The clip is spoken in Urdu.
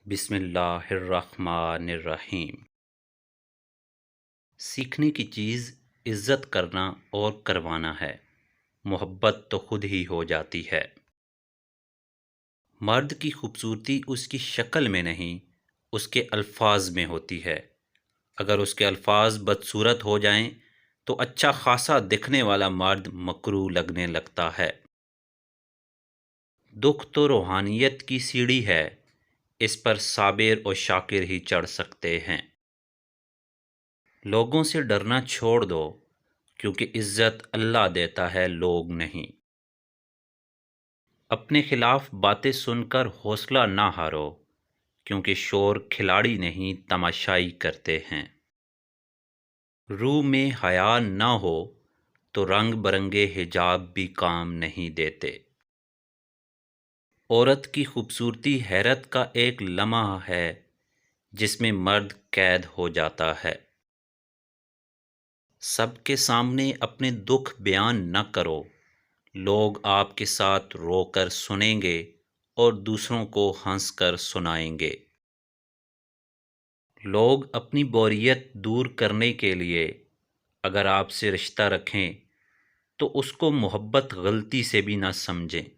بسم اللہ الرحمن الرحیم۔ سیکھنے کی چیز عزت کرنا اور کروانا ہے، محبت تو خود ہی ہو جاتی ہے۔ مرد کی خوبصورتی اس کی شکل میں نہیں، اس کے الفاظ میں ہوتی ہے۔ اگر اس کے الفاظ بدصورت ہو جائیں تو اچھا خاصا دکھنے والا مرد مکروہ لگنے لگتا ہے۔ دکھ تو روحانیت کی سیڑھی ہے، اس پر صابر اور شاکر ہی چڑھ سکتے ہیں۔ لوگوں سے ڈرنا چھوڑ دو، کیونکہ عزت اللہ دیتا ہے، لوگ نہیں۔ اپنے خلاف باتیں سن کر حوصلہ نہ ہارو، کیونکہ شور کھلاڑی نہیں تماشائی کرتے ہیں۔ روح میں حیا نہ ہو تو رنگ برنگے حجاب بھی کام نہیں دیتے۔ عورت کی خوبصورتی حیرت کا ایک لمحہ ہے جس میں مرد قید ہو جاتا ہے۔ سب کے سامنے اپنے دکھ بیان نہ کرو، لوگ آپ کے ساتھ رو کر سنیں گے اور دوسروں کو ہنس کر سنائیں گے۔ لوگ اپنی بوریت دور کرنے کے لیے اگر آپ سے رشتہ رکھیں تو اس کو محبت غلطی سے بھی نہ سمجھیں۔